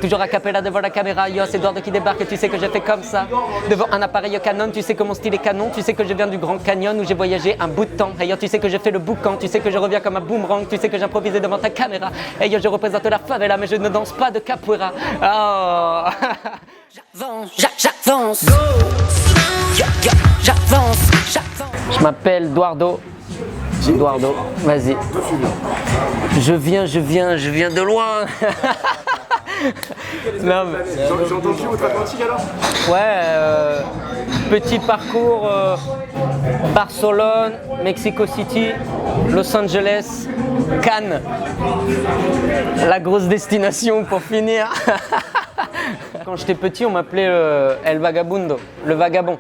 Toujours a cappella devant la caméra, yo c'est Eduardo qui débarque et tu sais que j'ai fait comme ça. Devant un appareil Canon, tu sais que mon style est canon, tu sais que je viens du Grand Canyon où j'ai voyagé un bout de temps. Hey yo, tu sais que j'ai fait le boucan, tu sais que je reviens comme un boomerang, tu sais que j'improvisais devant ta caméra. Hey yo, je représente la favela mais je ne danse pas de capoeira. Oh. J'avance, j'avance. Je m'appelle Eduardo. Eduardo, vas-y. Je viens de loin. Non, mais... J'ai entendu outre-Atlantique alors. Ouais, petit parcours, Barcelone, Mexico City, Los Angeles, Cannes. La grosse destination pour finir. Quand j'étais petit, on m'appelait El Vagabundo, le vagabond.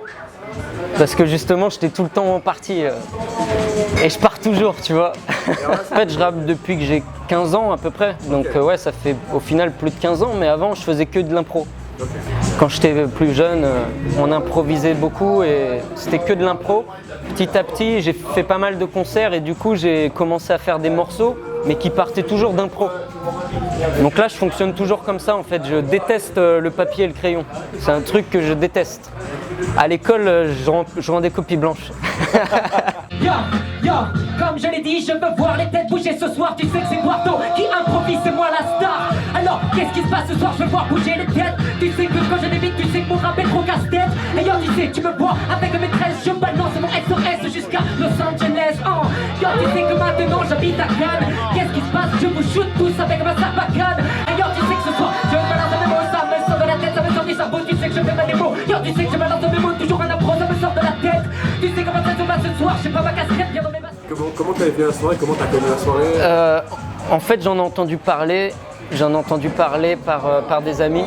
Parce que justement, j'étais tout le temps en partie et je pars toujours, tu vois. En fait, je rappe depuis que j'ai 15 ans à peu près. Donc ouais, ça fait au final plus de 15 ans, mais avant, je faisais que de l'impro. Quand j'étais plus jeune, on improvisait beaucoup et c'était que de l'impro. Petit à petit, j'ai fait pas mal de concerts et du coup, j'ai commencé à faire des morceaux, mais qui partaient toujours d'impro. Donc là, je fonctionne toujours comme ça en fait. Je déteste le papier et le crayon. C'est un truc que je déteste. À l'école, je rends des copies blanches. Yo, yo, comme je l'ai dit, je veux voir les têtes bouger ce soir. Tu sais que c'est Eduardo qui improvise, c'est moi la star. Alors, qu'est-ce qui se passe ce soir? Je veux voir bouger les têtes. Tu sais que quand je débite, tu sais que mon rap est trop casse-tête. Et yo, tu sais, tu me vois avec mes tresses. Je balance mon SOS jusqu'à Los Angeles. Oh, yo, tu sais que maintenant j'habite à Cannes. Qu'est-ce qui se passe? Je vous shoot tous avec ma sarbacane. Et yo, tu sais que ce soir, je balance mes mots, ça me sort de la tête, ça me sort du cerveau. Tu sais que je fais ma démo. Yo, tu sais que je balance mes mots, toujours un appro, ça me sort de la tête. Tu sais comment ça se passe ce soir, j'ai pas ma casquette, viens dans mes masques. Comment t'avais fait la soirée? Comment t'as connu la soirée? En fait, j'en ai entendu parler par des amis.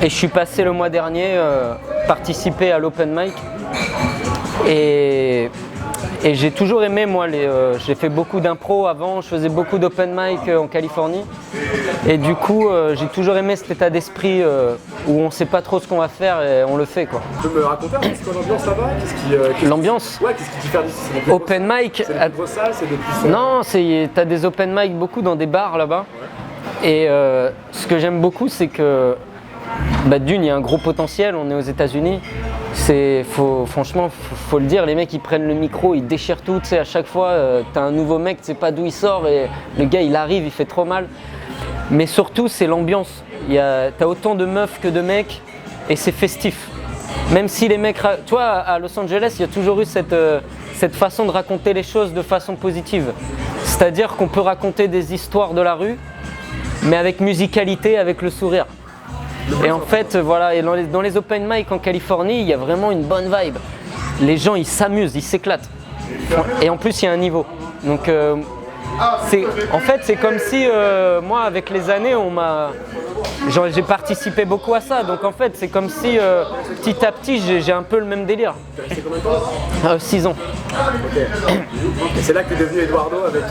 Et je suis passé le mois dernier participer à l'open mic. Et j'ai toujours aimé, moi, j'ai fait beaucoup d'impro avant, je faisais beaucoup d'open mic en Californie. Et du coup, j'ai toujours aimé cet état d'esprit où on ne sait pas trop ce qu'on va faire et on le fait, quoi. Tu peux me raconter un peu c'est quoi l'ambiance là-bas? L'ambiance? Ouais, qu'est-ce qui diffère d'ici? Open mic. C'est des plus grosses salles, c'est des plus... Non, t'as des open mic beaucoup dans des bars là-bas. Ouais. Et ce que j'aime beaucoup, c'est que d'une, il y a un gros potentiel, on est aux États-Unis. Franchement, faut le dire, les mecs ils prennent le micro, ils déchirent tout, tu sais, à chaque fois t'as un nouveau mec, tu sais pas d'où il sort et le gars il arrive, il fait trop mal. Mais surtout c'est l'ambiance, t'as autant de meufs que de mecs et c'est festif. Même si les mecs, tu vois, à Los Angeles il y a toujours eu cette façon de raconter les choses de façon positive. C'est-à-dire qu'on peut raconter des histoires de la rue, mais avec musicalité, avec le sourire. Et en fait, voilà, et dans les open mic en Californie, il y a vraiment une bonne vibe. Les gens, ils s'amusent, ils s'éclatent. Et en plus, il y a un niveau. Donc, en fait, c'est comme si, moi, avec les années, j'ai participé beaucoup à ça. Donc, en fait, c'est comme si, petit à petit, j'ai un peu le même délire. T'as resté combien de temps? 6 ans. Ok. Et c'est là que t'es devenu Eduardo avec...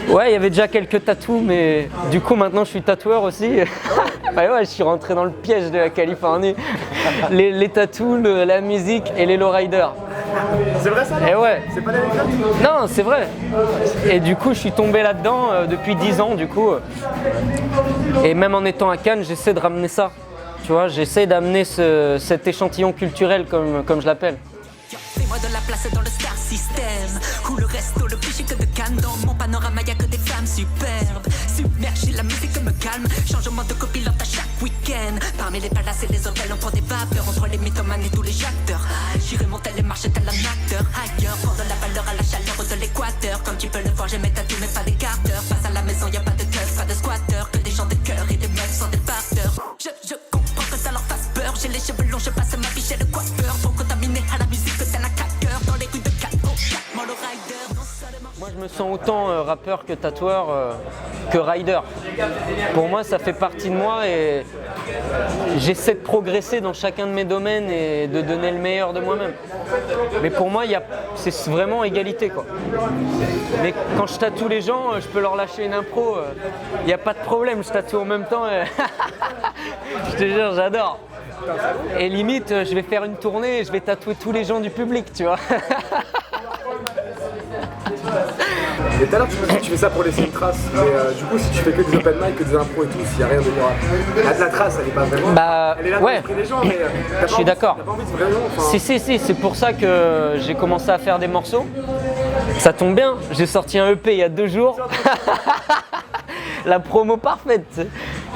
Ouais, il y avait déjà quelques tatous, mais du coup, maintenant, je suis tatoueur aussi. Bah ouais, je suis rentré dans le piège de la Californie. Les tatous, la musique et les lowriders. C'est vrai ça? Et ouais. C'est pas l'anecdote? Non, c'est vrai. Et du coup, je suis tombé là-dedans depuis 10 ans, du coup. Et même en étant à Cannes, j'essaie de ramener ça. Tu vois, j'essaie d'amener cet échantillon culturel, comme je l'appelle. Fais-moi de la place dans le star system où le resto le plus chic de Cannes. Dans mon panorama y'a que des femmes superbes. Submerger la musique me calme. Changement de copilote à chaque week-end. Parmi les palaces et les hôtels on prend des vapeurs. Entre les mythomanes et tous les acteurs. J'irai monter les marches tel un acteur. Ailleurs, prendre de la valeur à la chaleur de l'équateur. Comme tu peux le voir j'ai mes tatous mais pas des carters. Face à la maison y'a pas de keufs, pas de squatteurs. Que des gens de cœur et des meufs sans des farteurs. Je comprends que ça leur fasse peur. J'ai les cheveux longs, je passe ma vie chez le coiffeur. Trop contaminé à la musique que tel un craqueur. Dans les rues de Cannes, mon rider, non seulement... Moi, je me sens autant rappeur que tatoueur que rider. Pour moi, ça fait partie de moi et j'essaie de progresser dans chacun de mes domaines et de donner le meilleur de moi-même. Mais pour moi, c'est vraiment égalité, quoi. Mais quand je tatoue les gens, je peux leur lâcher une impro. Il n'y a pas de problème, je tatoue en même temps. Je te jure, j'adore. Et limite, je vais faire une tournée et je vais tatouer tous les gens du public, tu vois. Et tout à l'heure, tu me dis que tu fais ça pour laisser une trace. Mais du coup, si tu fais que des open mic, que des impros et tout, s'il n'y a rien de rap. La trace, elle est pas vraiment. Bah, elle est là pour ouais. l'esprit des gens, mais Je suis d'accord. t'as pas envie de vraiment. Enfin, Si, c'est pour ça que j'ai commencé à faire des morceaux. Ça tombe bien, j'ai sorti un EP il y a 2 jours. La promo parfaite. Tu sais.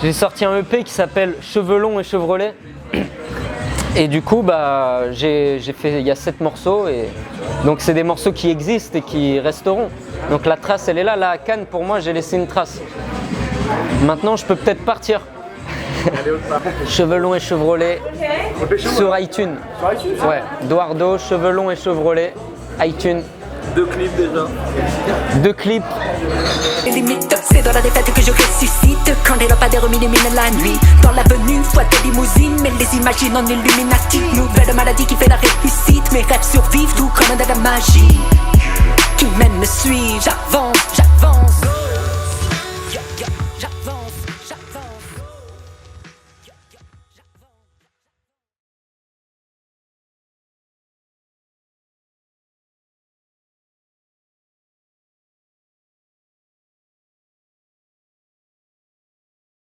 J'ai sorti un EP qui s'appelle Cheveux longs et Chevrolet. Et du coup, bah, j'ai fait, il y a 7 morceaux. Et donc c'est des morceaux qui existent et qui resteront. Donc la trace, elle est là. Là, à Cannes, pour moi, j'ai laissé une trace. Maintenant, je peux peut-être partir. aller autre part. Cheveux longs et Chevrolet sur iTunes. Sur iTunes. Ouais, Eduardo, Cheveux longs et Chevrolet, iTunes. 2 clips déjà. 2 clips. Les limites, c'est dans la défaite que je ressuscite. Quand les lampadaires m'illuminent la nuit. Dans l'avenue, fois de limousine, mais les imaginent en Illuminati. Nouvelle maladie qui fait la réussite. Mes rêves survivent tout comme de la magie. Qui mène me suit, j'avance, j'avance.